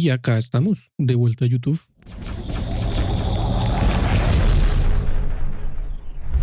Y acá estamos, de vuelta a YouTube.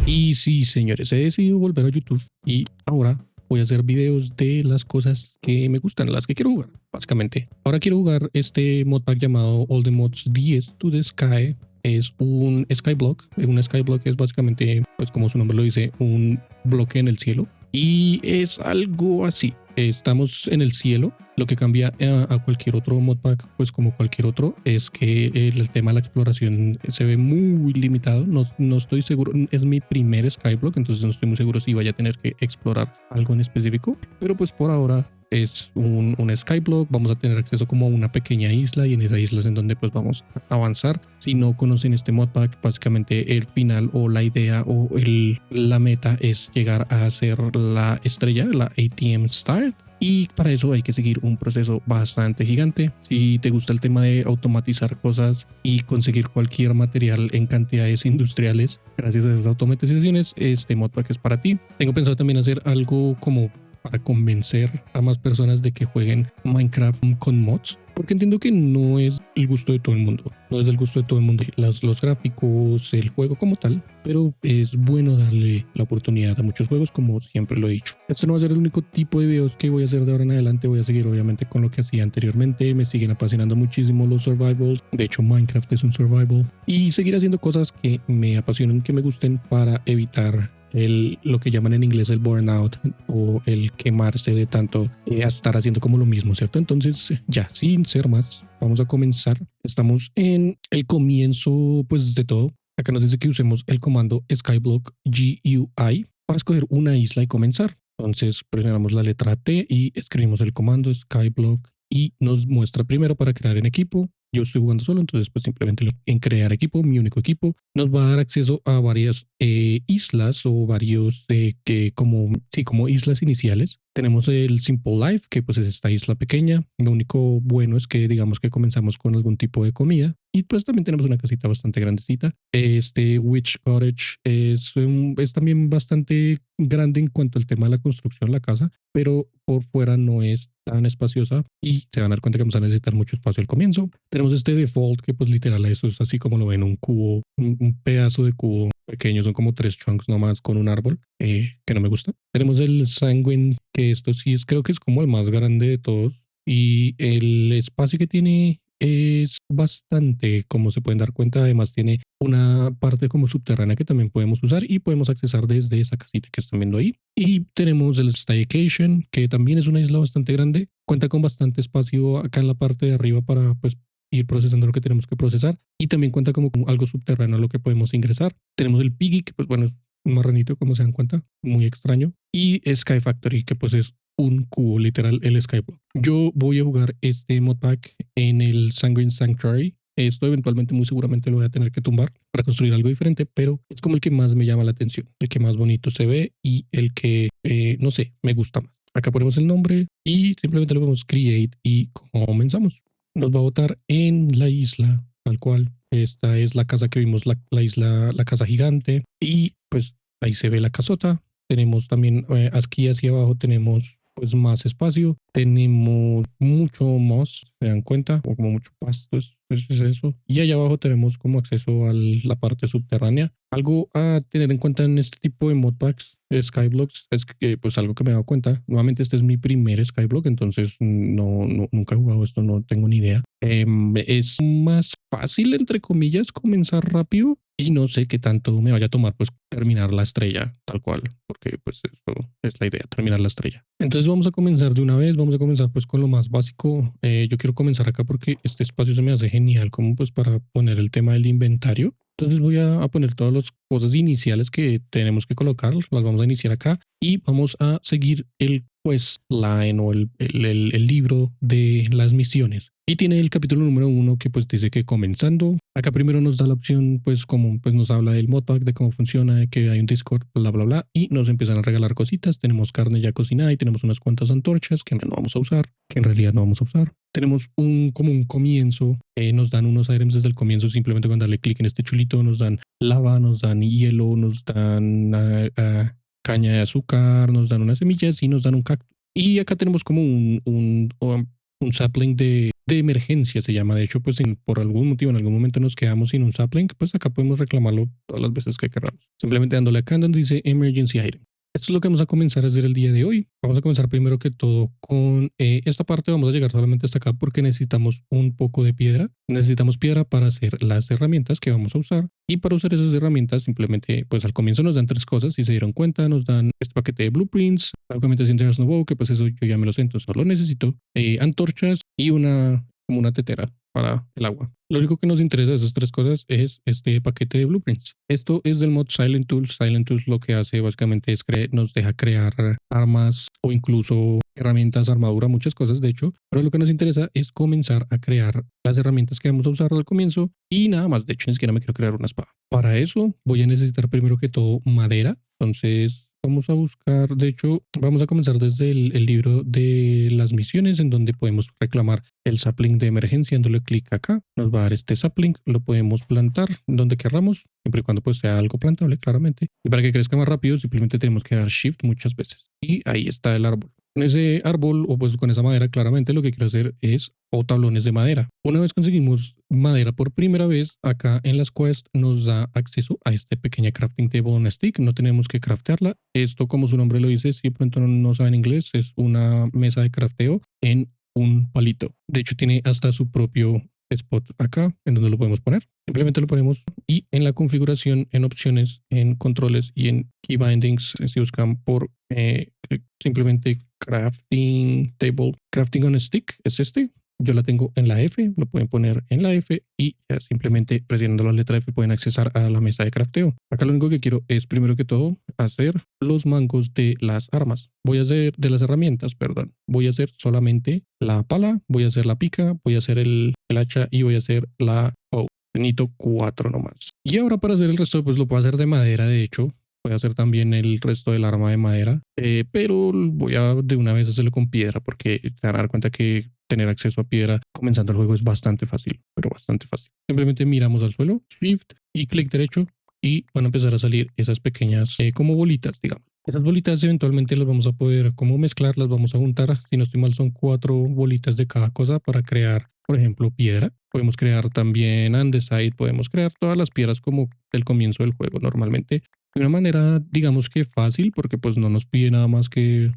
Y sí, señores, he decidido volver a YouTube y ahora voy a hacer videos de las cosas que me gustan, las que quiero jugar, básicamente. Ahora quiero jugar este modpack llamado All the Mods 10 to the Sky. Es un skyblock. Un skyblock es básicamente, pues como su nombre lo dice, un bloque en el cielo. Y es algo así. Estamos en el cielo. Lo que cambia a cualquier otro modpack, pues como cualquier otro, es que el tema de la exploración se ve muy limitado. No estoy seguro, es mi primer skyblock, entonces no estoy muy seguro si vaya a tener que explorar algo en específico. Pero pues por ahora es un skyblock. Vamos a tener acceso como a una pequeña isla y en esa isla es en donde pues vamos a avanzar. Si no conocen este modpack, básicamente el final o la idea o la meta es llegar a ser la estrella, la ATM Star. Y para eso hay que seguir un proceso bastante gigante. Si te gusta el tema de automatizar cosas y conseguir cualquier material en cantidades industriales gracias a esas automatizaciones, este modpack es para ti. Tengo pensado también hacer algo como para convencer a más personas de que jueguen Minecraft con mods, porque entiendo que no es el gusto de todo el mundo, no es del gusto de todo el mundo los gráficos, el juego como tal, pero es bueno darle la oportunidad a muchos juegos, como siempre lo he dicho. Este no va a ser el único tipo de videos que voy a hacer de ahora en adelante. Voy a seguir obviamente con lo que hacía anteriormente. Me siguen apasionando muchísimo los survivals, de hecho Minecraft es un survival, y seguir haciendo cosas que me apasionen, que me gusten, para evitar lo que llaman en inglés el burnout o el quemarse de tanto estar haciendo como lo mismo, ¿cierto? Entonces ya, sin ser más, vamos a comenzar. Estamos en el comienzo pues de todo. Acá nos dice que usemos el comando skyblock GUI para escoger una isla y comenzar. Entonces presionamos la letra T y escribimos el comando skyblock y nos muestra primero para crear en equipo. Yo estoy jugando solo, entonces pues simplemente en crear equipo, mi único equipo, nos va a dar acceso a varias islas o varios como islas iniciales. Tenemos el Simple Life, que pues es esta isla pequeña. Lo único bueno es que digamos que comenzamos con algún tipo de comida y pues también tenemos una casita bastante grandecita. Este Witch Cottage es también bastante grande en cuanto al tema de la construcción, la casa, pero por fuera no es tan espaciosa y se van a dar cuenta que vamos a necesitar mucho espacio al comienzo. Tenemos este default que pues literal eso es así como lo ven, un cubo, un pedazo de cubo pequeño, son como 3 chunks nomás con un árbol que no me gusta. Tenemos el Sanguine, que esto sí es, creo que es como el más grande de todos y el espacio que tiene es bastante, como se pueden dar cuenta. Además tiene una parte como subterránea que también podemos usar y podemos accesar desde esa casita que están viendo ahí. Y tenemos el Staycation, que también es una isla bastante grande, cuenta con bastante espacio acá en la parte de arriba para pues ir procesando lo que tenemos que procesar, y también cuenta como algo subterráneo a lo que podemos ingresar. Tenemos el Piggy, que pues bueno, es un marranito, como se dan cuenta, muy extraño, y Sky Factory, que pues es un cubo, literal, el Skyblock. Yo voy a jugar este modpack en el Sanguine Sanctuary. Esto eventualmente muy seguramente lo voy a tener que tumbar para construir algo diferente, pero es como el que más me llama la atención, el que más bonito se ve y el que, no sé, me gusta más. Acá ponemos el nombre y simplemente le ponemos create y comenzamos. Nos va a botar en la isla, tal cual. Esta es la casa que vimos, la isla, la casa gigante, y pues ahí se ve la casota. Tenemos también aquí hacia abajo tenemos pues más espacio, tenemos mucho moss, se dan cuenta, o como mucho pasto, es eso. Y allá abajo tenemos como acceso a la parte subterránea. Algo a tener en cuenta en este tipo de modpacks, Skyblocks, es que pues algo que me he dado cuenta, nuevamente este es mi primer Skyblock, entonces nunca he jugado esto, no tengo ni idea. Es más fácil, entre comillas, comenzar rápido y no sé qué tanto me vaya a tomar pues terminar la estrella tal cual, porque pues esto es la idea, terminar la estrella. Entonces vamos a comenzar de una vez, vamos a comenzar pues con lo más básico. Yo quiero comenzar acá porque este espacio se me hace genial como pues para poner el tema del inventario. Entonces voy a poner todas las cosas iniciales que tenemos que colocar, las vamos a iniciar acá y vamos a seguir el quest line o el libro de las misiones. Y tiene el capítulo número 1 que pues dice que comenzando. Acá primero nos da la opción pues como pues nos habla del modpack, de cómo funciona, de que hay un Discord, bla bla bla, y nos empiezan a regalar cositas. Tenemos carne ya cocinada y tenemos unas cuantas antorchas que no vamos a usar, que en realidad no vamos a usar. Tenemos como un comienzo, nos dan unos items desde el comienzo simplemente con darle clic en este chulito. Nos dan lava, nos dan hielo, nos dan caña de azúcar, nos dan unas semillas y nos dan un cactus. Y acá tenemos como un sapling de emergencia se llama. De hecho, pues por algún motivo en algún momento nos quedamos sin un sapling, pues acá podemos reclamarlo todas las veces que queramos. Simplemente dándole acá donde dice Emergency Item. Esto es lo que vamos a comenzar a hacer el día de hoy. Vamos a comenzar primero que todo con esta parte. Vamos a llegar solamente hasta acá porque necesitamos un poco de piedra. Necesitamos piedra para hacer las herramientas que vamos a usar. Y para usar esas herramientas simplemente pues al comienzo nos dan tres cosas. Si se dieron cuenta nos dan este paquete de blueprints, la documentación de Snowbow, que pues eso yo ya me lo sé, entonces no lo necesito. Antorchas y como una tetera para el agua. Lo único que nos interesa de esas tres cosas es este paquete de blueprints. Esto es del mod Silent Tools. Silent Tools lo que hace básicamente es nos deja crear armas o incluso herramientas, armadura, muchas cosas de hecho. Pero lo que nos interesa es comenzar a crear las herramientas que vamos a usar al comienzo y nada más. De hecho, ni siquiera me quiero crear una espada. Para eso voy a necesitar primero que todo madera. Entonces vamos a buscar, de hecho, vamos a comenzar desde el libro de las misiones en donde podemos reclamar el sapling de emergencia. Dándole clic acá, nos va a dar este sapling, lo podemos plantar donde querramos, siempre y cuando pues sea algo plantable, claramente. Y para que crezca más rápido, simplemente tenemos que dar shift muchas veces. Y ahí está el árbol. Con ese árbol o pues con esa madera, claramente lo que quiero hacer es tablones de madera. Una vez conseguimos madera por primera vez, acá en las quests nos da acceso a este pequeña crafting table on a stick. No tenemos que craftearla. Esto, como su nombre lo dice, si de pronto no saben inglés, es una mesa de crafteo en un palito. De hecho, tiene hasta su propio spot acá en donde lo podemos poner. Simplemente lo ponemos y en la configuración, en opciones, en controles y en key bindings, si buscan por simplemente crafting table, crafting on a stick, es este. Yo la tengo en la F, lo pueden poner en la F y ya simplemente presionando la letra F pueden accesar a la mesa de crafteo. Acá lo único que quiero es primero que todo hacer los mangos de las armas. Voy a hacer de las herramientas, perdón. Voy a hacer solamente la pala, voy a hacer la pica, voy a hacer el hacha y voy a hacer la O. Necesito 4 nomás. Y ahora para hacer el resto pues lo puedo hacer de madera, de hecho. Voy a hacer también el resto del arma de madera, pero voy a de una vez hacerlo con piedra porque te van a dar cuenta que tener acceso a piedra comenzando el juego es bastante fácil, pero bastante fácil. Simplemente miramos al suelo, shift y clic derecho y van a empezar a salir esas pequeñas como bolitas, digamos. Esas bolitas eventualmente las vamos a poder como mezclar, las vamos a juntar. Si no estoy mal son 4 bolitas de cada cosa para crear, por ejemplo, piedra. Podemos crear también andesite, podemos crear todas las piedras como el comienzo del juego normalmente. De una manera, digamos que fácil, porque pues no nos pide nada más que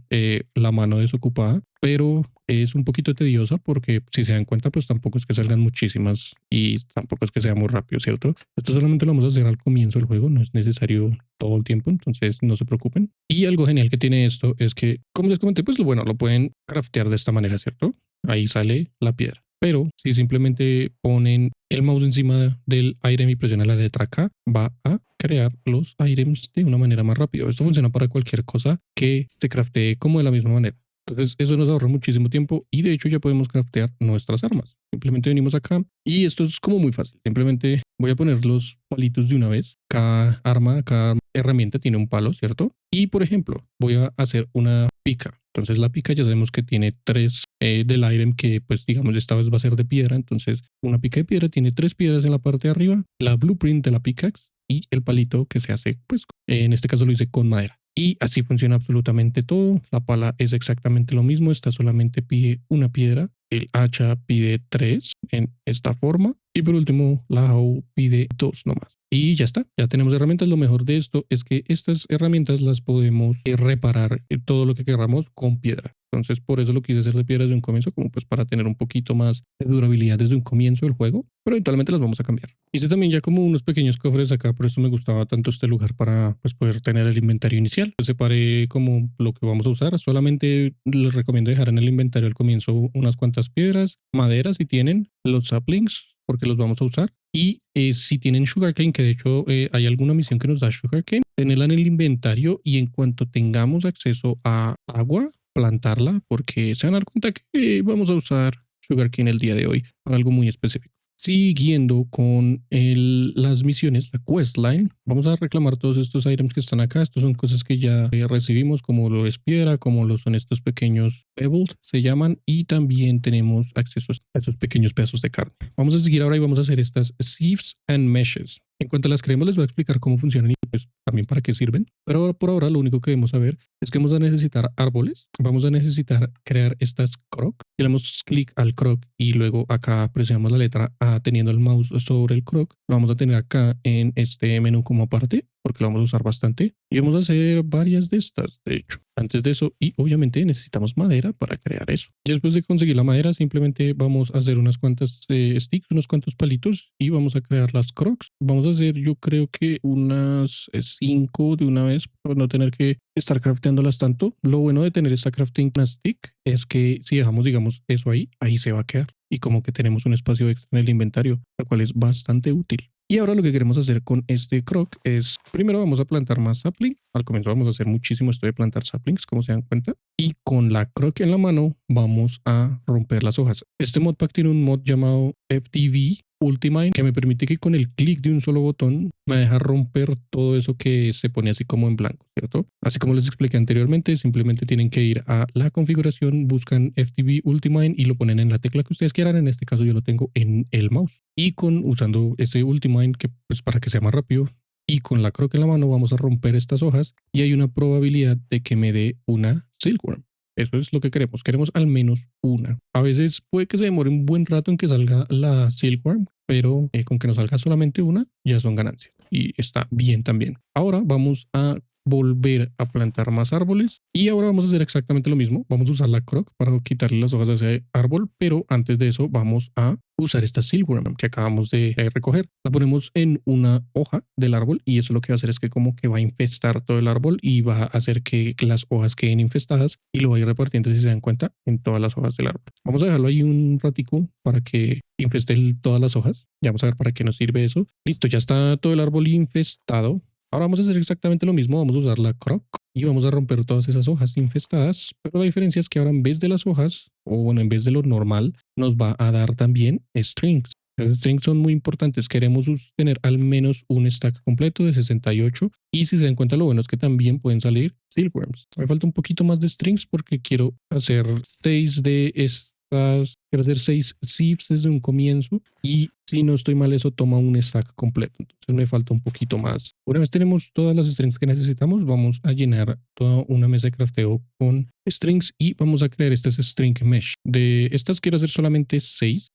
la mano desocupada, pero es un poquito tediosa porque si se dan cuenta, pues tampoco es que salgan muchísimas y tampoco es que sea muy rápido, ¿cierto? Esto solamente lo vamos a hacer al comienzo del juego, no es necesario todo el tiempo, entonces no se preocupen. Y algo genial que tiene esto es que, como les comenté, pues bueno, lo pueden craftear de esta manera, ¿cierto? Ahí sale la piedra. Pero si simplemente ponen el mouse encima del item y presionan la letra K, va a crear los items de una manera más rápida. Esto funciona para cualquier cosa que se craftee como de la misma manera. Entonces eso nos ahorra muchísimo tiempo y de hecho ya podemos craftear nuestras armas. Simplemente venimos acá y esto es como muy fácil. Simplemente voy a poner los palitos de una vez. Cada arma, cada herramienta tiene un palo, ¿cierto? Y por ejemplo, voy a hacer una pica. Entonces la pica ya sabemos que tiene 3 del item que pues digamos esta vez va a ser de piedra. Entonces una pica de piedra tiene 3 piedras en la parte de arriba, la blueprint de la pickaxe y el palito que se hace pues en este caso lo hice con madera. Y así funciona absolutamente todo. La pala es exactamente lo mismo. Esta solamente pide una piedra. El hacha pide 3 en esta forma. Y por último, la hoe pide 2 nomás. Y ya está. Ya tenemos herramientas. Lo mejor de esto es que estas herramientas las podemos reparar todo lo que queramos con piedra. Entonces por eso lo quise hacer de piedra desde un comienzo, como pues para tener un poquito más de durabilidad desde un comienzo del juego, pero eventualmente las vamos a cambiar. Hice también ya como unos pequeños cofres acá, por eso me gustaba tanto este lugar para pues poder tener el inventario inicial. Separé como lo que vamos a usar, solamente les recomiendo dejar en el inventario al comienzo unas cuantas piedras, madera si tienen, los saplings, porque los vamos a usar. Y si tienen sugarcane, que de hecho hay alguna misión que nos da sugarcane, tenerla en el inventario y en cuanto tengamos acceso a agua, plantarla, porque se van a dar cuenta que vamos a usar sugarcane el día de hoy para algo muy específico. Siguiendo con las misiones, la questline, vamos a reclamar todos estos items que están acá. Estos son cosas que ya recibimos, como lo es piedra, como lo son estos pequeños pebbles, se llaman, y también tenemos acceso a esos pequeños pedazos de carne. Vamos a seguir ahora y vamos a hacer estas sieves and meshes. En cuanto las creemos, les voy a explicar cómo funcionan y pues también para qué sirven. Pero por ahora lo único que debemos saber es que vamos a necesitar árboles, vamos a necesitar crear estas croc. Le damos clic al croc y luego acá presionamos la letra A teniendo el mouse sobre el croc. Lo vamos a tener acá en este menú como aparte porque lo vamos a usar bastante y vamos a hacer varias de estas, de hecho. Antes de eso, y obviamente necesitamos madera para crear eso. Y después de conseguir la madera, simplemente vamos a hacer unas cuantas sticks, unos cuantos palitos y vamos a crear las crocs. Vamos a hacer, yo creo que unas 5 de una vez para no tener que estar crafteándolas tanto. Lo bueno de tener esta crafting stick es que si dejamos, digamos, eso ahí se va a quedar. Y como que tenemos un espacio extra en el inventario, lo cual es bastante útil. Y ahora lo que queremos hacer con este croc es, primero vamos a plantar más sapling. Al comienzo vamos a hacer muchísimo esto de plantar saplings, como se dan cuenta. Y con la croc en la mano vamos a romper las hojas. Este modpack tiene un mod llamado FTV Ultimate que me permite que con el clic de un solo botón me deja romper todo eso que se pone así como en blanco, ¿cierto? Así como les expliqué anteriormente, simplemente tienen que ir a la configuración, buscan FTV Ultimate y lo ponen en la tecla que ustedes quieran. En este caso yo lo tengo en el mouse. Y usando este Ultimate, que pues para que sea más rápido, y con la croc en la mano vamos a romper estas hojas y hay una probabilidad de que me dé una silkworm. Eso es lo que queremos. Queremos al menos una. A veces puede que se demore un buen rato en que salga la silkworm, pero con que nos salga solamente una ya son ganancias. Y está bien también. Ahora vamos a volver a plantar más árboles y ahora vamos a hacer exactamente lo mismo. Vamos a usar la croc para quitarle las hojas a ese árbol, pero antes de eso vamos a usar esta silkworm que acabamos de recoger. La ponemos en una hoja del árbol y eso lo que va a hacer es que como que va a infestar todo el árbol y va a hacer que las hojas queden infestadas y lo va a ir repartiendo, si se dan cuenta, en todas las hojas del árbol. Vamos a dejarlo ahí un ratico para que infeste todas las hojas. Ya vamos a ver para qué nos sirve eso. Listo, ya está todo el árbol infestado. Ahora vamos a hacer exactamente lo mismo, vamos a usar la croc y vamos a romper todas esas hojas infestadas, pero la diferencia es que ahora en vez de las hojas, o bueno, en vez de lo normal, nos va a dar también strings. Las strings son muy importantes, queremos tener al menos un stack completo de 68 y si se dan cuenta lo bueno es que también pueden salir silkworms. Me falta un poquito más de strings porque quiero hacer 6 de quiero hacer 6 sieves desde un comienzo y si no estoy mal eso toma un stack completo, entonces me falta un poquito más. Una vez tenemos todas las strings que necesitamos, vamos a llenar toda una mesa de crafteo con strings y vamos a crear este string mesh. De estas quiero hacer solamente 6.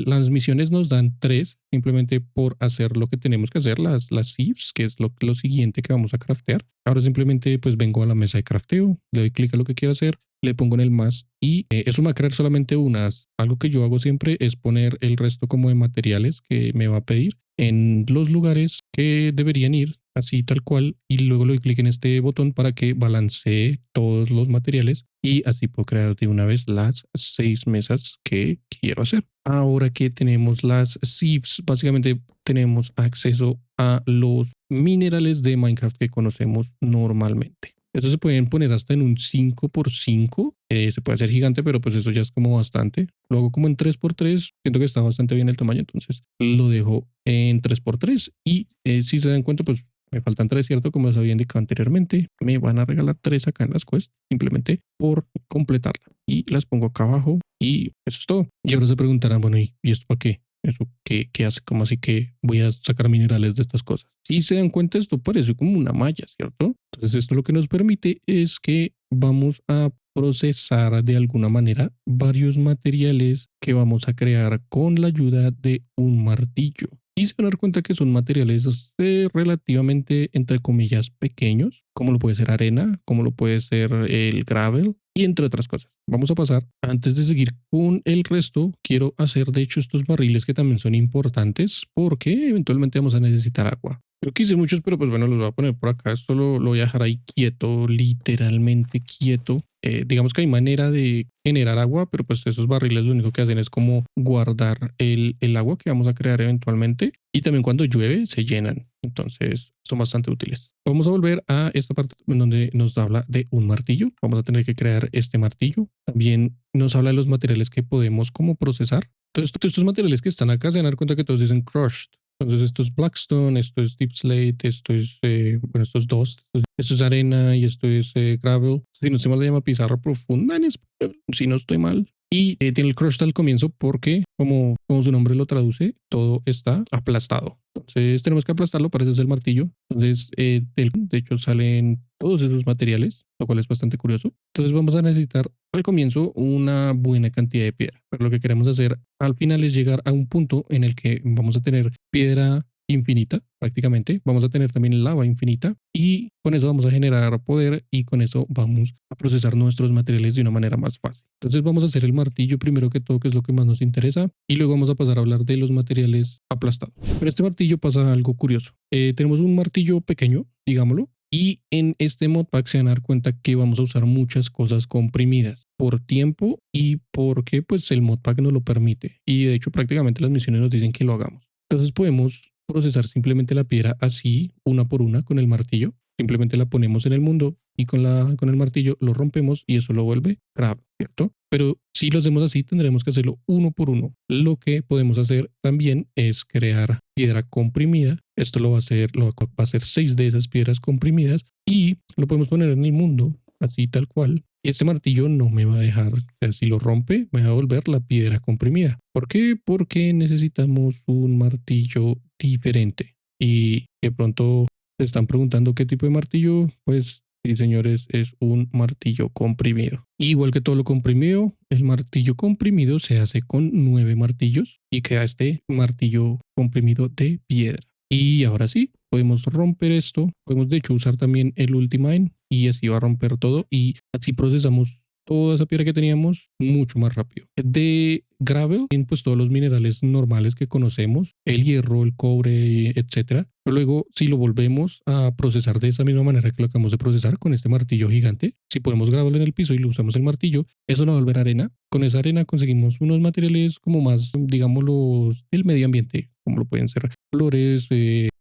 Las misiones nos dan 3 simplemente por hacer lo que tenemos que hacer, las sieves, que es lo siguiente que vamos a craftear. Ahora simplemente pues vengo a la mesa de crafteo, le doy clic a lo que quiero hacer, le pongo en el más y eso me va a crear solamente unas. Algo que yo hago siempre es poner el resto como de materiales que me va a pedir en los lugares que deberían ir, así tal cual, y luego le doy clic en este botón para que balancee todos los materiales y así puedo crear de una vez las 6 mesas que quiero hacer. Ahora que tenemos las sieves, básicamente tenemos acceso a los minerales de Minecraft que conocemos normalmente. Estos se pueden poner hasta en un 5x5. Se puede hacer gigante, pero pues eso ya es como bastante. Lo hago como en 3x3. Siento que está bastante bien el tamaño, entonces lo dejo en 3x3. Y si se dan cuenta, pues me faltan 3, ¿cierto? Como les había indicado anteriormente. Me van a regalar 3 acá en las quests, simplemente por completarla. Y las pongo acá abajo y eso es todo. Y ahora se preguntarán, bueno, ¿y esto para qué? ¿Eso qué hace? ¿Cómo así que voy a sacar minerales de estas cosas? Si se dan cuenta, esto parece como una malla, ¿cierto? Entonces esto lo que nos permite es que vamos a procesar de alguna manera varios materiales que vamos a crear con la ayuda de un martillo. Y se van a dar cuenta que son materiales relativamente, entre comillas, pequeños, como lo puede ser arena, como lo puede ser el gravel y entre otras cosas. Vamos a pasar, antes de seguir con el resto, quiero hacer de hecho estos barriles que también son importantes porque eventualmente vamos a necesitar agua. Creo que hice muchos, pero pues bueno, los voy a poner por acá. Esto lo voy a dejar ahí quieto, literalmente quieto. Digamos que hay manera de generar agua, pero pues esos barriles lo único que hacen es como guardar el agua que vamos a crear eventualmente. Y también cuando llueve se llenan. Entonces son bastante útiles. Vamos a volver a esta parte en donde nos habla de un martillo. Vamos a tener que crear este martillo. También nos habla de los materiales que podemos como procesar. Entonces, todos estos materiales que están acá se van a dar cuenta que todos dicen crushed. Entonces esto es Blackstone, esto es Deep Slate, esto es, bueno, esto es Dust, esto es arena y esto es gravel. Si no estoy mal, se llama pizarra profunda en español, si no estoy mal. Y tiene el crushed al comienzo porque, como su nombre lo traduce, todo está aplastado. Entonces tenemos que aplastarlo para eso es el martillo. Entonces, de hecho, salen todos esos materiales, lo cual es bastante curioso. Entonces vamos a necesitar al comienzo una buena cantidad de piedra. Pero lo que queremos hacer al final es llegar a un punto en el que vamos a tener piedra infinita prácticamente, vamos a tener también lava infinita y con eso vamos a generar poder y con eso vamos a procesar nuestros materiales de una manera más fácil. Entonces vamos a hacer el martillo primero que todo, que es lo que más nos interesa, y luego vamos a pasar a hablar de los materiales aplastados. Pero este martillo pasa algo curioso. Tenemos un martillo pequeño, digámoslo, y en este modpack se van a dar cuenta que vamos a usar muchas cosas comprimidas por tiempo y porque pues el modpack nos lo permite. Y de hecho prácticamente las misiones nos dicen que lo hagamos. Entonces podemos procesar simplemente la piedra así, una por una, con el martillo. Simplemente la ponemos en el mundo y con el martillo lo rompemos y eso lo vuelve grave, ¿cierto? Pero si lo hacemos así, tendremos que hacerlo uno por uno. Lo que podemos hacer también es crear piedra comprimida. Esto lo va a hacer 6 de esas piedras comprimidas y lo podemos poner en el mundo, así tal cual. Y este martillo no me va a dejar, o sea, si lo rompe, me va a volver la piedra comprimida. ¿Por qué? Porque necesitamos un martillo diferente. Y de pronto se están preguntando qué tipo de martillo. Pues sí, señores, es un martillo comprimido. Igual que todo lo comprimido, el martillo comprimido se hace con 9 martillos y queda este martillo comprimido de piedra. Y ahora sí, podemos romper esto. Podemos de hecho usar también el Ultimine y así va a romper todo y así procesamos toda esa piedra que teníamos mucho más rápido. De gravel, pues todos los minerales normales que conocemos, el hierro, el cobre, etcétera. Pero luego, si lo volvemos a procesar de esa misma manera que lo acabamos de procesar con este martillo gigante, si ponemos gravel en el piso y lo usamos el martillo, eso lo va a volver arena. Con esa arena conseguimos unos materiales como más, digamos, los del medio ambiente, como lo pueden ser flores,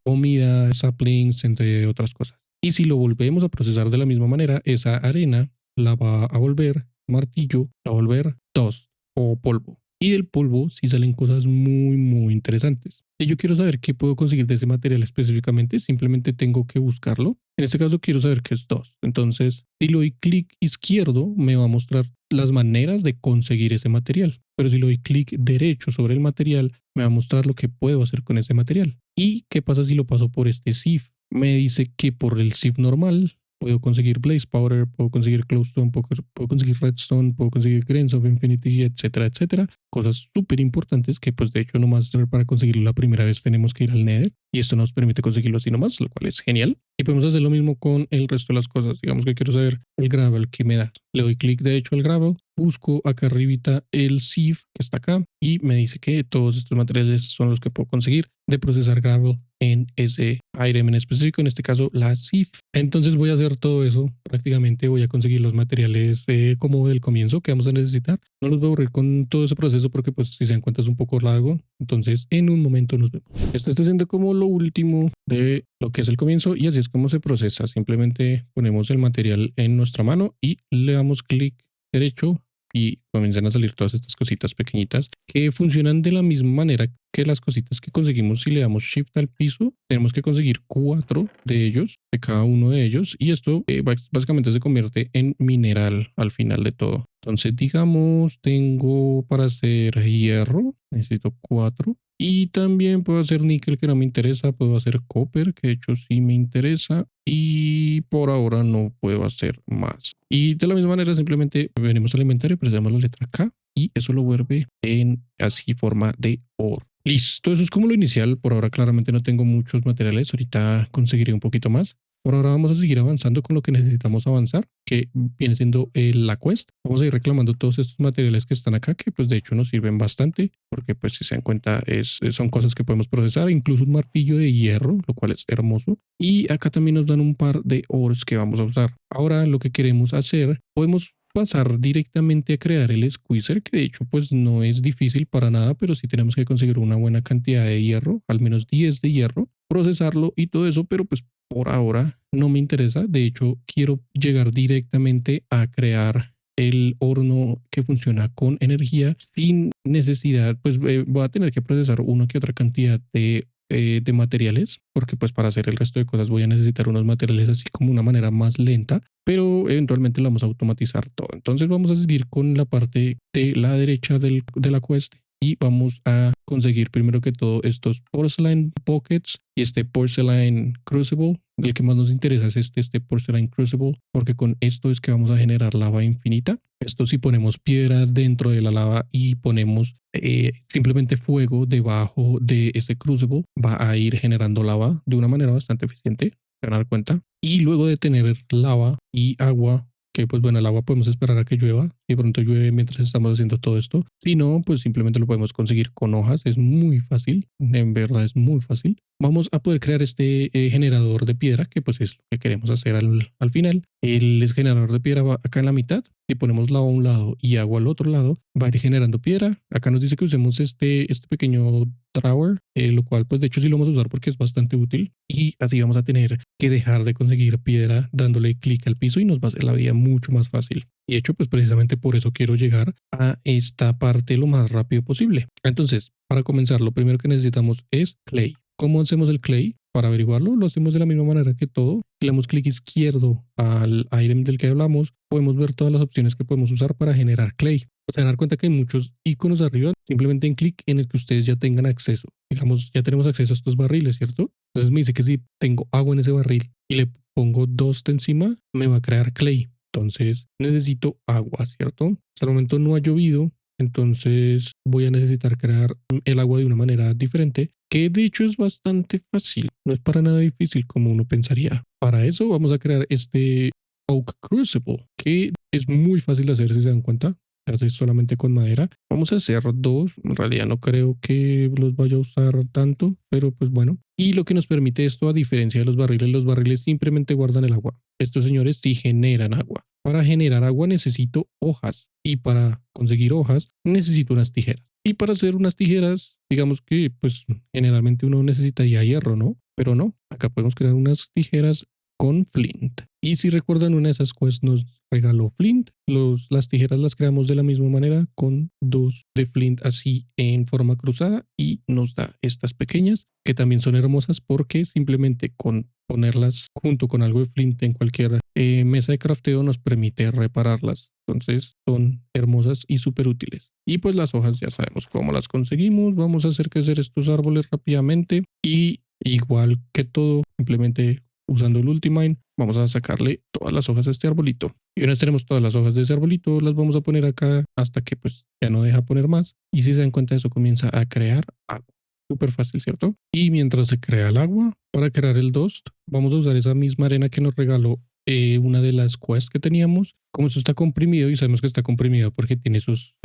comida, saplings, entre otras cosas. Y si lo volvemos a procesar de la misma manera, esa arena la va a volver martillo, la va a volver dust o polvo. Y del polvo sí salen cosas muy interesantes. Si yo quiero saber qué puedo conseguir de ese material específicamente, simplemente tengo que buscarlo. En este caso quiero saber qué es dust. Entonces, si le doy clic izquierdo, me va a mostrar las maneras de conseguir ese material. Pero si le doy clic derecho sobre el material, me va a mostrar lo que puedo hacer con ese material. ¿Y qué pasa si lo paso por este sieve? Me dice que por el sieve normal puedo conseguir Blaze Powder, puedo conseguir Glowstone, puedo conseguir Redstone, puedo conseguir Grains of Infinity, etcétera, etcétera. Cosas súper importantes que pues de hecho nomás para conseguirlo la primera vez tenemos que ir al Nether y esto nos permite conseguirlo así nomás, lo cual es genial. Y podemos hacer lo mismo con el resto de las cosas. Digamos que quiero saber el gravel que me da. Le doy clic derecho al gravel, busco acá arribita el sieve que está acá y me dice que todos estos materiales son los que puedo conseguir de procesar gravel en ese item en específico, en este caso la sieve. Entonces voy a hacer todo eso, prácticamente voy a conseguir los materiales como del comienzo que vamos a necesitar. No los voy a aburrir con todo ese proceso porque pues si se dan cuenta es un poco largo, entonces en un momento nos vemos. Esto está siendo como lo último de lo que es el comienzo y así es como se procesa. Simplemente ponemos el material en nuestra mano y le damos clic derecho y comienzan a salir todas estas cositas pequeñitas que funcionan de la misma manera que las cositas que conseguimos si le damos shift al piso. Tenemos que conseguir 4 de ellos, de cada uno de ellos, y esto básicamente se convierte en mineral al final de todo. Entonces digamos tengo para hacer hierro, necesito 4. Y también puedo hacer níquel que no me interesa, puedo hacer copper que de hecho sí me interesa y por ahora no puedo hacer más. Y de la misma manera simplemente venimos al inventario, presionamos la letra K y eso lo vuelve en así forma de oro. Listo, eso es como lo inicial. Por ahora claramente no tengo muchos materiales, ahorita conseguiré un poquito más. Por ahora vamos a seguir avanzando con lo que necesitamos avanzar, que viene siendo la quest. Vamos a ir reclamando todos estos materiales que están acá, que pues de hecho nos sirven bastante, porque pues si se dan cuenta son cosas que podemos procesar, incluso un martillo de hierro, lo cual es hermoso. Y acá también nos dan un par de ores que vamos a usar. Ahora lo que queremos hacer, podemos pasar directamente a crear el squeezer, que de hecho pues no es difícil para nada, pero sí tenemos que conseguir una buena cantidad de hierro, al menos 10 de hierro, procesarlo y todo eso, pero pues por ahora no me interesa. De hecho, quiero llegar directamente a crear el horno que funciona con energía sin necesidad, pues voy a tener que procesar una que otra cantidad de de materiales, porque pues para hacer el resto de cosas voy a necesitar unos materiales así como una manera más lenta, pero eventualmente lo vamos a automatizar todo. Entonces vamos a seguir con la parte de la derecha de la quest y vamos a conseguir primero que todo estos porcelain buckets y este porcelain crucible. El que más nos interesa es este porcelain crucible, porque con esto es que vamos a generar lava infinita. Esto si ponemos piedra dentro de la lava y ponemos simplemente fuego debajo de este crucible, va a ir generando lava de una manera bastante eficiente, se van a dar cuenta. Y luego de tener lava y agua, que pues bueno, el agua podemos esperar a que llueva, si de pronto llueve mientras estamos haciendo todo esto. Si no, pues simplemente lo podemos conseguir con hojas, es muy fácil, en verdad es muy fácil. Vamos a poder crear este generador de piedra, que pues es lo que queremos hacer al final. El generador de piedra va acá en la mitad. Si ponemos lava a un lado y agua al otro lado, va a ir generando piedra. Acá nos dice que usemos este pequeño drawer, lo cual pues de hecho sí lo vamos a usar porque es bastante útil. Y así vamos a tener que dejar de conseguir piedra dándole clic al piso y nos va a hacer la vida mucho más fácil. Y de hecho pues precisamente por eso quiero llegar a esta parte lo más rápido posible. Entonces, para comenzar, lo primero que necesitamos es clay. ¿Cómo hacemos el clay? Para averiguarlo, lo hacemos de la misma manera que todo. Le damos clic izquierdo al item del que hablamos. Podemos ver todas las opciones que podemos usar para generar clay. Se van a dar cuenta que hay muchos iconos arriba. Simplemente en clic en el que ustedes ya tengan acceso. Digamos, ya tenemos acceso a estos barriles, ¿cierto? Entonces me dice que si tengo agua en ese barril y le pongo Dust encima, me va a crear clay. Entonces necesito agua, ¿cierto? Hasta el momento no ha llovido. Entonces voy a necesitar crear el agua de una manera diferente, que de hecho es bastante fácil, no es para nada difícil como uno pensaría. Para eso vamos a crear este Oak Crucible, que es muy fácil de hacer si se dan cuenta. Se hace solamente con madera. Vamos a hacer dos, en realidad no creo que los vaya a usar tanto, pero pues bueno. Y lo que nos permite esto, a diferencia de los barriles simplemente guardan el agua. Estos señores sí generan agua. Para generar agua necesito hojas y para conseguir hojas necesito unas tijeras. Y para hacer unas tijeras, digamos que pues generalmente uno necesitaría hierro, ¿no? Pero no, acá podemos crear unas tijeras con flint. Y si recuerdan, una de esas quests nos regaló flint. Las tijeras las creamos de la misma manera con dos de flint así en forma cruzada y nos da estas pequeñas que también son hermosas porque simplemente con ponerlas junto con algo de flint en cualquier mesa de crafteo nos permite repararlas. Entonces son hermosas y súper útiles. Y pues las hojas ya sabemos cómo las conseguimos. Vamos a hacer crecer estos árboles rápidamente y igual que todo, simplemente usando el Ultimine, vamos a sacarle todas las hojas a este arbolito. Y una vez tenemos todas las hojas de ese arbolito, las vamos a poner acá hasta que pues ya no deja poner más. Y si se dan cuenta, eso comienza a crear agua. Súper fácil, ¿cierto? Y mientras se crea el agua, para crear el dust, vamos a usar esa misma arena que nos regaló una de las quests que teníamos. Como esto está comprimido y sabemos que está comprimido porque tiene esos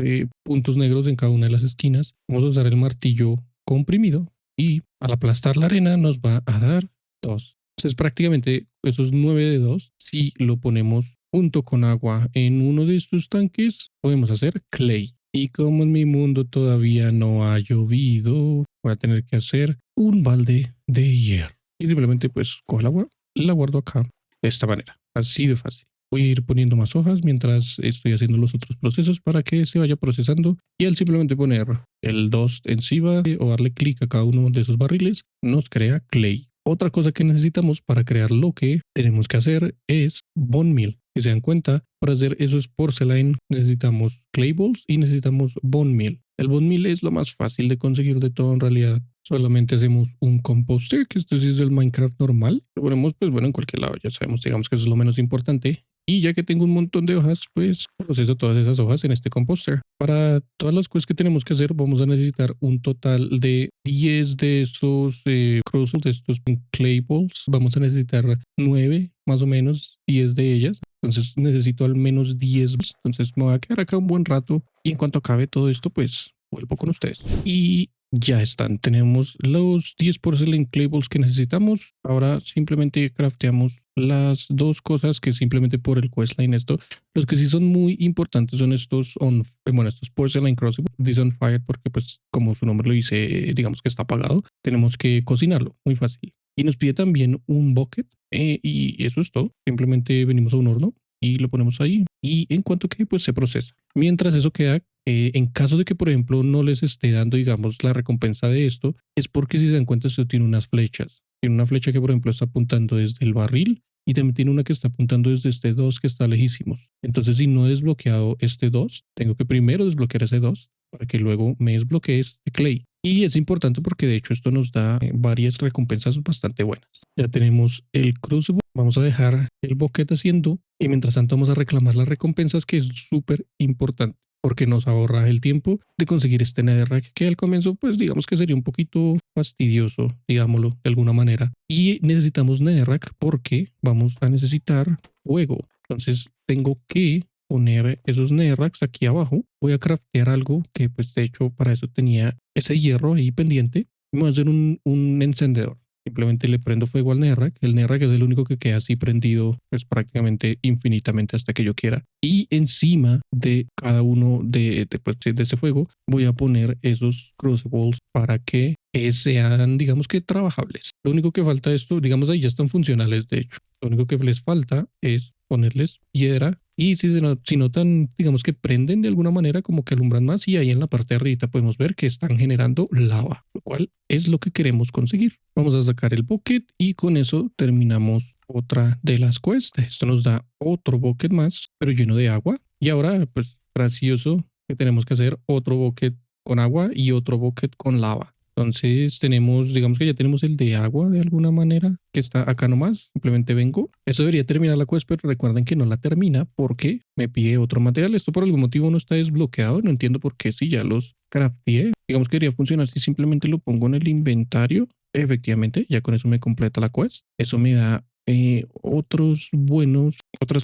puntos negros en cada una de las esquinas, vamos a usar el martillo comprimido y al aplastar la arena nos va a dar 2. Entonces prácticamente esos 9 de 2, si lo ponemos junto con agua en uno de estos tanques, podemos hacer clay. Y como en mi mundo todavía no ha llovido, voy a tener que hacer un balde de hierro. Y simplemente pues cojo el agua, la guardo acá de esta manera, así de fácil. Voy a ir poniendo más hojas mientras estoy haciendo los otros procesos para que se vaya procesando. Y al simplemente poner el dust encima o darle clic a cada uno de esos barriles, nos crea clay. Otra cosa que necesitamos para crear lo que tenemos que hacer es bone meal. Si se dan cuenta, para hacer esos porcelain necesitamos clay balls y necesitamos bone meal. El bone meal es lo más fácil de conseguir de todo en realidad. Solamente hacemos un composter, que esto sí es del Minecraft normal. Lo ponemos pues bueno en cualquier lado, ya sabemos, digamos que eso es lo menos importante. Y ya que tengo un montón de hojas, pues proceso todas esas hojas en este composter. Para todas las cosas que tenemos que hacer, vamos a necesitar un total de 10 de estos crucibles, de estos clay balls. Vamos a necesitar 9, más o menos, 10 de ellas. Entonces necesito al menos 10. Entonces me voy a quedar acá un buen rato. Y en cuanto acabe todo esto, pues vuelvo con ustedes. Y ya están, tenemos los 10 porcelain clay balls que necesitamos. Ahora simplemente crafteamos las dos cosas que simplemente por el questline esto. Los que sí son muy importantes son estos estos porcelain crucibles, these on fire, porque pues como su nombre lo dice, digamos que está apagado. Tenemos que cocinarlo, muy fácil. Y nos pide también un bucket y eso es todo. Simplemente venimos a un horno y lo ponemos ahí y en cuanto que pues se procesa. Mientras eso queda, En caso de que, por ejemplo, no les esté dando, digamos, la recompensa de esto, es porque si se dan cuenta, esto tiene unas flechas. Tiene una flecha que, por ejemplo, está apuntando desde el barril y también tiene una que está apuntando desde este 2 que está lejísimos. Entonces, si no he desbloqueado este 2, tengo que primero desbloquear ese 2 para que luego me desbloquee este Clay. Y es importante porque de hecho esto nos da varias recompensas bastante buenas. Ya tenemos el Crucible, vamos a dejar el Bucket haciendo y mientras tanto vamos a reclamar las recompensas, que es súper importante porque nos ahorra el tiempo de conseguir este Netherrack, que al comienzo pues digamos que sería un poquito fastidioso, digámoslo de alguna manera. Y necesitamos Netherrack porque vamos a necesitar fuego. Entonces tengo que poner esos netherracks aquí abajo. Voy a craftear algo que pues de hecho para eso tenía ese hierro ahí pendiente. Me voy a hacer un encendedor. Simplemente le prendo fuego al netherrack. El netherrack es el único que queda así prendido pues prácticamente infinitamente hasta que yo quiera. Y encima de cada uno pues, de ese fuego voy a poner esos crucibles para que sean digamos que trabajables. Lo único que falta es esto, digamos ahí ya están funcionales de hecho. Lo único que les falta es ponerles piedra y si notan, digamos que prenden de alguna manera como que alumbran más y ahí en la parte de arriba podemos ver que están generando lava, lo cual es lo que queremos conseguir. Vamos a sacar el bucket y con eso terminamos otra de las quests. Esto nos da otro bucket más, pero lleno de agua. Y ahora, pues gracioso que tenemos que hacer otro bucket con agua y otro bucket con lava. Entonces tenemos, digamos que ya tenemos el de agua de alguna manera, que está acá nomás. Simplemente vengo. Eso debería terminar la quest, pero recuerden que no la termina porque me pide otro material. Esto por algún motivo no está desbloqueado. No entiendo por qué si ya los crafteé. Digamos que debería funcionar si simplemente lo pongo en el inventario. Efectivamente, ya con eso me completa la quest. Eso me da otras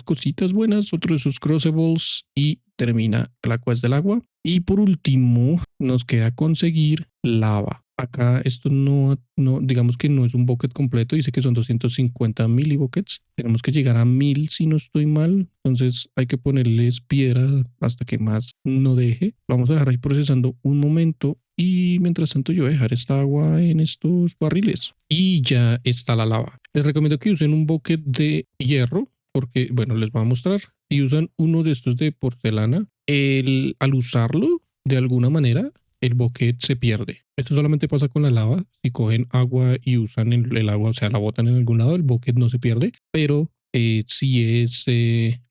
cositas buenas, otros de esos crucibles y termina la quest del agua. Y por último, nos queda conseguir lava. Acá esto no, digamos que no es un bucket completo, dice que son 250 milibuckets. Tenemos que llegar a 1000 si no estoy mal. Entonces hay que ponerles piedra hasta que más no deje. Vamos a dejar ahí procesando un momento y mientras tanto yo voy a dejar esta agua en estos barriles. Y ya está la lava. Les recomiendo que usen un bucket de hierro porque, bueno, les voy a mostrar. Si usan uno de estos de porcelana, al usarlo de alguna manera, el bucket se pierde. Esto solamente pasa con la lava. Si cogen agua y usan el agua, o sea, la botan en algún lado, el bucket no se pierde, pero si es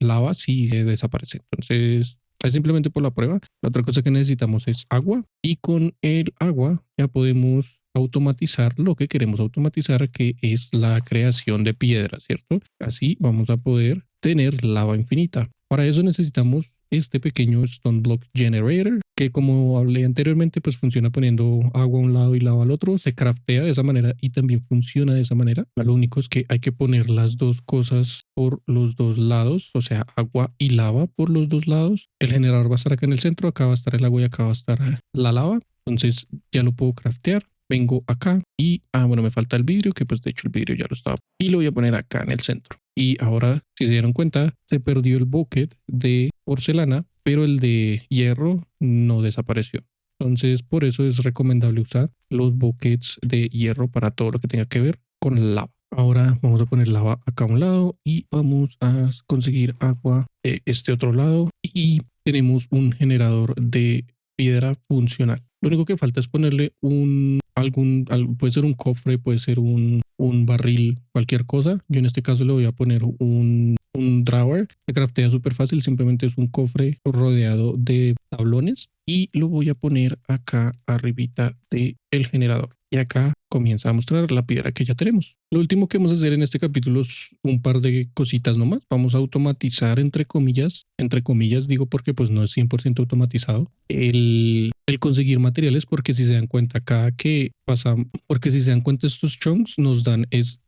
lava, sí desaparece. Entonces, es simplemente por la prueba. La otra cosa que necesitamos es agua y con el agua ya podemos automatizar lo que queremos automatizar, que es la creación de piedra, ¿cierto? Así vamos a poder tener lava infinita. Para eso necesitamos este pequeño Stone Block Generator, que como hablé anteriormente, pues funciona poniendo agua a un lado y lava al otro, se craftea de esa manera y también funciona de esa manera. Lo único es que hay que poner las dos cosas por los dos lados, o sea, agua y lava por los dos lados. El generador va a estar acá en el centro, acá va a estar el agua y acá va a estar la lava. Entonces ya lo puedo craftear. Vengo acá y, bueno, me falta el vidrio, que pues de hecho el vidrio ya lo estaba. Y lo voy a poner acá en el centro. Y ahora, si se dieron cuenta, se perdió el bucket de porcelana, pero el de hierro no desapareció. Entonces, por eso es recomendable usar los buckets de hierro para todo lo que tenga que ver con lava. Ahora vamos a poner lava acá a un lado y vamos a conseguir agua de este otro lado. Y tenemos un generador de piedra funcional. Lo único que falta es ponerle puede ser un cofre, puede ser un barril, cualquier cosa. Yo en este caso le voy a poner un drawer. Se craftea súper fácil, simplemente es un cofre rodeado de tablones y lo voy a poner acá arribita del generador. Y acá comienza a mostrar la piedra que ya tenemos. Lo último que vamos a hacer en este capítulo es un par de cositas nomás. Vamos a automatizar entre comillas digo porque pues no es 100% automatizado, el conseguir materiales, porque si se dan cuenta porque si se dan cuenta estos chunks nos dan es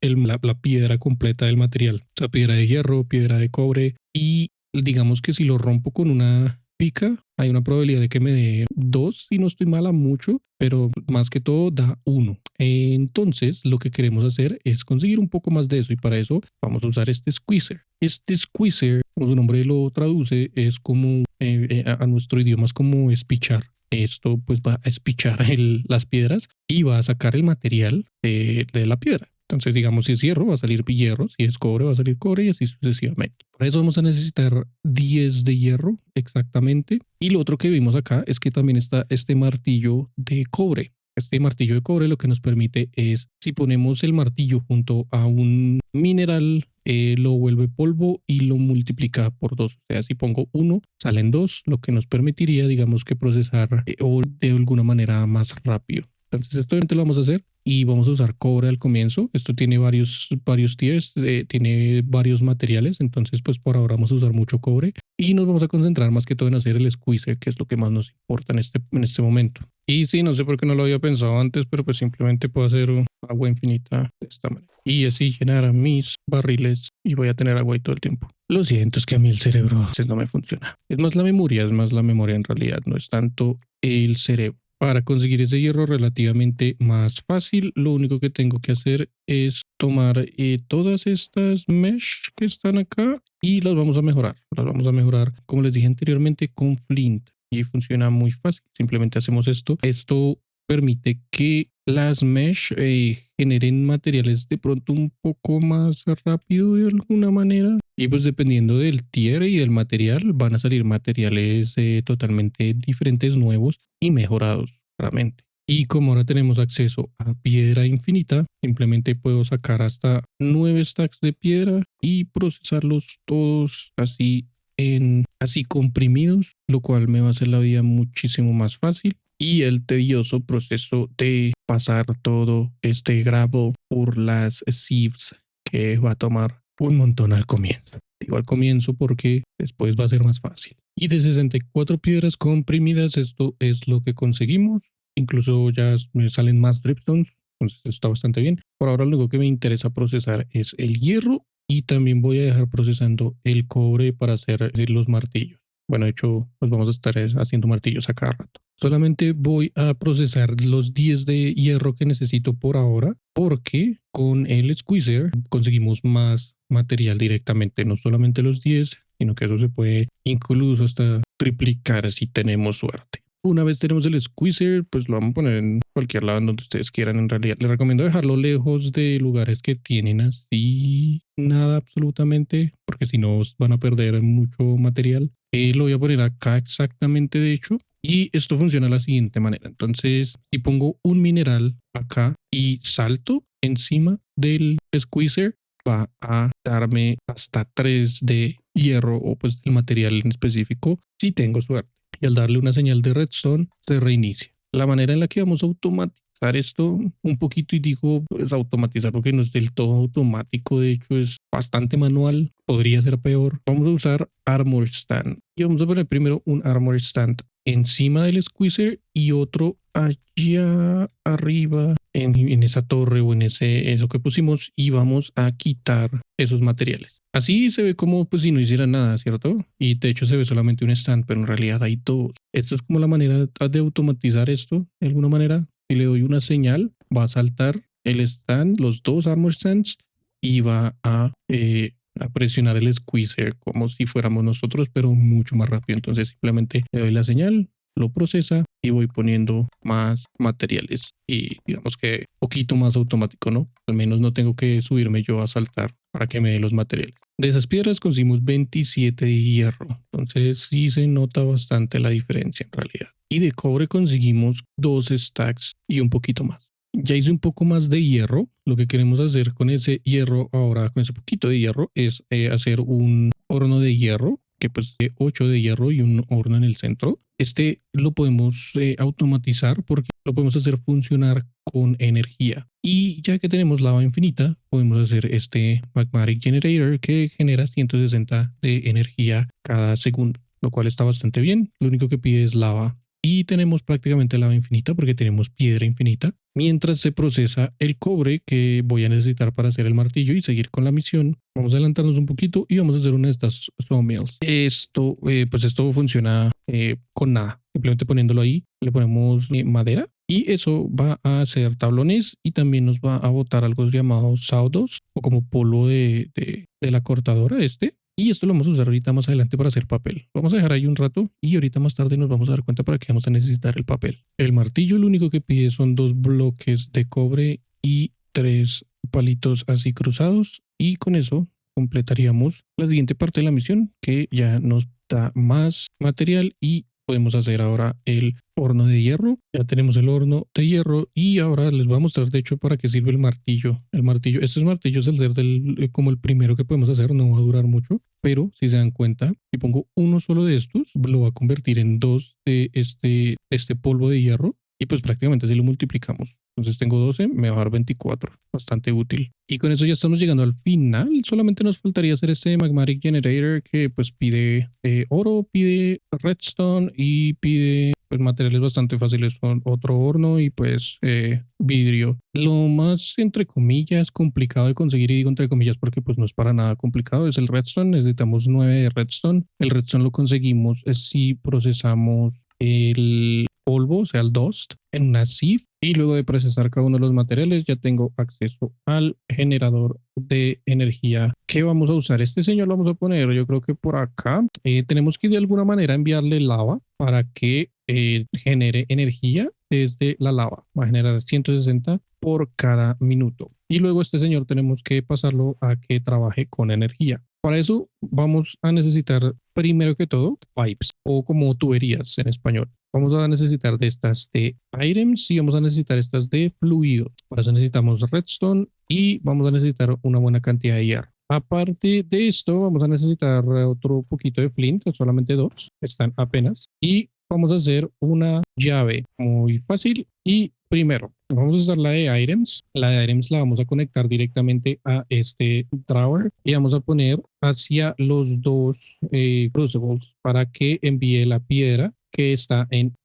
la piedra completa del material. O sea, piedra de hierro, piedra de cobre y digamos que si lo rompo con una pica, hay una probabilidad de que me dé 2 si no estoy mala mucho, pero más que todo da 1. Entonces lo que queremos hacer es conseguir un poco más de eso y para eso vamos a usar este squeezer. Este squeezer, como su nombre lo traduce, es como a nuestro idioma es como espichar. Esto pues va a espichar las piedras y va a sacar el material de la piedra. Entonces, digamos, si es hierro, va a salir hierro, si es cobre, va a salir cobre y así sucesivamente. Para eso vamos a necesitar 10 de hierro exactamente. Y lo otro que vimos acá es que también está este martillo de cobre. Este martillo de cobre lo que nos permite es, si ponemos el martillo junto a un mineral, lo vuelve polvo y lo multiplica por 2. O sea, si pongo 1, salen 2, lo que nos permitiría, digamos, que procesar o de alguna manera más rápido. Entonces esto obviamente lo vamos a hacer y vamos a usar cobre al comienzo. Esto tiene varios tiers, tiene varios materiales. Entonces pues por ahora vamos a usar mucho cobre y nos vamos a concentrar más que todo en hacer el squeezer, que es lo que más nos importa en este momento. Y sí, no sé por qué no lo había pensado antes, pero pues simplemente puedo hacer agua infinita de esta manera. Y así llenar mis barriles y voy a tener agua ahí todo el tiempo. Lo siento, es que a mí el cerebro a veces no me funciona. Es más la memoria en realidad, no es tanto el cerebro. Para conseguir ese hierro relativamente más fácil, lo único que tengo que hacer es tomar todas estas mesh que están acá y las vamos a mejorar. Las vamos a mejorar, como les dije anteriormente, con flint y funciona muy fácil. Simplemente hacemos esto. Esto permite que las mesh generen materiales de pronto un poco más rápido de alguna manera. Y pues dependiendo del tier y del material, van a salir materiales totalmente diferentes, nuevos y mejorados, claramente. Y como ahora tenemos acceso a piedra infinita, simplemente puedo sacar hasta 9 stacks de piedra y procesarlos todos así comprimidos, lo cual me va a hacer la vida muchísimo más fácil. Y el tedioso proceso de pasar todo este gravel por las sieves, que va a tomar un montón al comienzo. Digo al comienzo porque después va a ser más fácil. Y de 64 piedras comprimidas, esto es lo que conseguimos. Incluso ya me salen más dripstones, entonces está bastante bien. Por ahora lo único que me interesa procesar es el hierro y también voy a dejar procesando el cobre para hacer los martillos. Bueno, de hecho, pues vamos a estar haciendo martillos a cada rato. Solamente voy a procesar los 10 de hierro que necesito por ahora, porque con el squeezer conseguimos más material directamente, no solamente los 10, sino que eso se puede incluso hasta triplicar si tenemos suerte. Una vez tenemos el squeezer, pues lo vamos a poner en cualquier lado donde ustedes quieran. En realidad, les recomiendo dejarlo lejos de lugares que tienen así nada absolutamente, porque si no van a perder mucho material. Lo voy a poner acá exactamente, de hecho, y esto funciona de la siguiente manera. Entonces, si pongo un mineral acá y salto encima del squeezer, va a darme hasta 3 de hierro o pues el material en específico si tengo suerte. Y al darle una señal de redstone se reinicia. La manera en la que vamos a automatizar esto un poquito, y digo pues automatizar porque no es del todo automático, de hecho es bastante manual, podría ser peor. Vamos a usar armor stand y vamos a poner primero un armor stand encima del squeezer y otro allá arriba en esa torre o en eso que pusimos, y vamos a quitar esos materiales. Así se ve como pues si no hiciera nada, ¿cierto? Y de hecho se ve solamente un stand, pero en realidad hay dos. Esto es como la manera de automatizar esto. De alguna manera, si le doy una señal, va a saltar el stand, los dos armor stands, y va a presionar el squeezer como si fuéramos nosotros, pero mucho más rápido. Entonces simplemente le doy la señal, lo procesa y voy poniendo más materiales y digamos que poquito más automático, ¿no? Al menos no tengo que subirme yo a saltar para que me dé los materiales. De esas piedras conseguimos 27 de hierro, entonces sí se nota bastante la diferencia en realidad. Y de cobre conseguimos 2 stacks y un poquito más. Ya hice un poco más de hierro. Lo que queremos hacer con ese hierro ahora, con ese poquito de hierro, es hacer un horno de hierro, que pues de 8 de hierro y un horno en el centro. Este lo podemos automatizar porque lo podemos hacer funcionar con energía. Y ya que tenemos lava infinita, podemos hacer este Magmatic Generator que genera 160 de energía cada segundo, lo cual está bastante bien. Lo único que pide es lava. Y tenemos prácticamente lava infinita porque tenemos piedra infinita. Mientras se procesa el cobre que voy a necesitar para hacer el martillo y seguir con la misión, vamos a adelantarnos un poquito y vamos a hacer una de estas sawmills. Pues esto funciona con nada. Simplemente poniéndolo ahí, le ponemos madera y eso va a hacer tablones y también nos va a botar algo llamado sawdust o como polvo de la cortadora Y esto lo vamos a usar ahorita más adelante para hacer papel. Vamos a dejar ahí un rato y ahorita más tarde nos vamos a dar cuenta para qué vamos a necesitar el papel. El martillo lo único que pide son 2 bloques de cobre y 3 palitos así cruzados y con eso completaríamos la siguiente parte de la misión que ya nos da más material y podemos hacer ahora el horno de hierro. Ya tenemos el horno de hierro y ahora les voy a mostrar de hecho para qué sirve el martillo. El martillo, estos martillos al ser como el primero que podemos hacer no va a durar mucho, pero si se dan cuenta, si pongo uno solo de estos, lo va a convertir en dos de este polvo de hierro y pues prácticamente si lo multiplicamos. Entonces tengo 12, me va a dar 24, bastante útil. Y con eso ya estamos llegando al final. Solamente nos faltaría hacer este Magmatic Generator que pues pide oro, pide redstone y pide pues materiales bastante fáciles con otro horno y pues vidrio. Lo más entre comillas complicado de conseguir, y digo entre comillas porque pues no es para nada complicado, es el redstone. Necesitamos 9 de redstone. El redstone lo conseguimos si procesamos el polvo, o sea, el dust, en una sieve y luego de procesar cada uno de los materiales ya tengo acceso al generador de energía que vamos a usar. Este señor lo vamos a poner yo creo que por acá. Tenemos que de alguna manera enviarle lava para que genere energía desde la lava. Va a generar 160 por cada minuto. Y luego este señor tenemos que pasarlo a que trabaje con energía. Para eso vamos a necesitar primero que todo pipes o como tuberías en español. Vamos a necesitar de estas de items y vamos a necesitar estas de fluidos. Para eso necesitamos redstone y vamos a necesitar una buena cantidad de hierro. Aparte de esto, vamos a necesitar otro poquito de flint, solamente dos, están apenas. Y vamos a hacer una llave muy fácil. Y primero, vamos a usar la de items. La de items la vamos a conectar directamente a este drawer y vamos a poner hacia los dos crucibles para que envíe la piedra que está en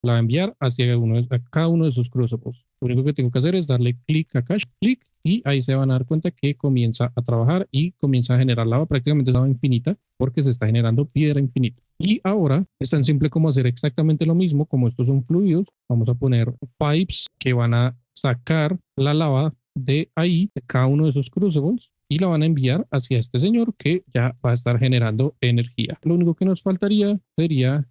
la va a enviar hacia cada uno de esos crucibles. Lo único que tengo que hacer es darle clic acá, clic, y ahí se van a dar cuenta que comienza a trabajar y comienza a generar lava, prácticamente lava infinita, porque se está generando piedra infinita. Y ahora es tan simple como hacer exactamente lo mismo. Como estos son fluidos, vamos a poner pipes que van a sacar la lava de ahí, de cada uno de esos crucibles, y la van a enviar hacia este señor que ya va a estar generando energía. Lo único que nos faltaría sería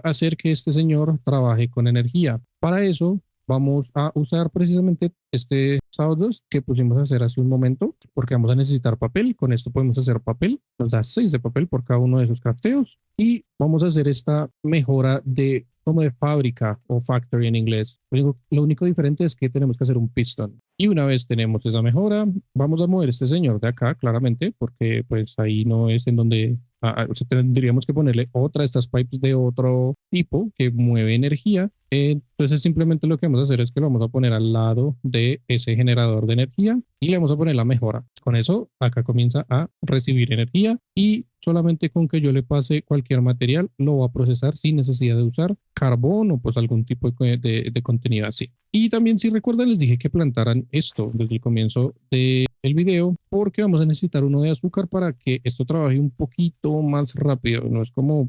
hacer que este señor trabaje con energía. Para eso vamos a usar precisamente este sawdust que pusimos a hacer hace un momento, porque vamos a necesitar papel. Con esto podemos hacer papel, nos da 6 de papel por cada uno de esos crafteos, y vamos a hacer esta mejora de como de fábrica o factory en inglés. Lo único diferente es que tenemos que hacer un piston. Y una vez tenemos esa mejora, vamos a mover este señor de acá claramente, porque pues ahí no es en donde o sea, tendríamos que ponerle otra de estas pipes de otro tipo que mueve energía. Entonces simplemente lo que vamos a hacer es que lo vamos a poner al lado de ese generador de energía y le vamos a poner la mejora. Con eso acá comienza a recibir energía y solamente con que yo le pase cualquier material lo va a procesar sin necesidad de usar carbón o pues algún tipo de contenido así. Y también si recuerdan les dije que plantaran esto desde el comienzo del video, porque vamos a necesitar uno de azúcar para que esto trabaje un poquito más rápido. No es como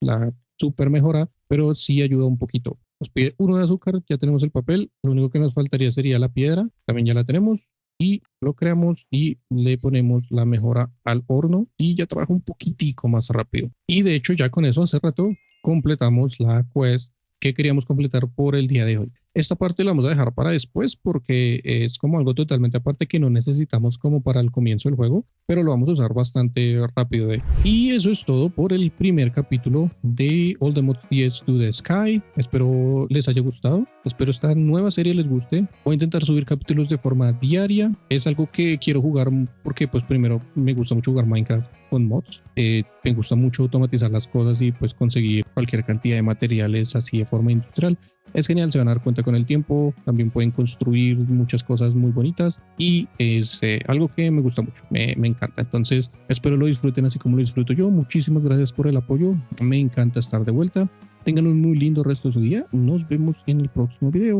la super mejora, pero sí ayuda un poquito. Nos pide uno de azúcar, ya tenemos el papel, lo único que nos faltaría sería la piedra, también ya la tenemos y lo creamos y le ponemos la mejora al horno y ya trabaja un poquitico más rápido. Y de hecho ya con eso hace rato completamos la quest que queríamos completar por el día de hoy. Esta parte la vamos a dejar para después porque es como algo totalmente aparte que no necesitamos como para el comienzo del juego, pero lo vamos a usar bastante rápido. Y eso es todo por el primer capítulo de All the Mods 10 to the Sky. Espero les haya gustado, espero esta nueva serie les guste. Voy a intentar subir capítulos de forma diaria. Es algo que quiero jugar porque pues primero me gusta mucho jugar Minecraft con mods. Me gusta mucho automatizar las cosas y pues conseguir cualquier cantidad de materiales así de forma industrial. Es genial, se van a dar cuenta con el tiempo. También pueden construir muchas cosas muy bonitas y es algo que me gusta mucho, me encanta. Entonces espero lo disfruten así como lo disfruto yo. Muchísimas gracias por el apoyo, me encanta estar de vuelta. Tengan un muy lindo resto de su día. Nos vemos en el próximo video.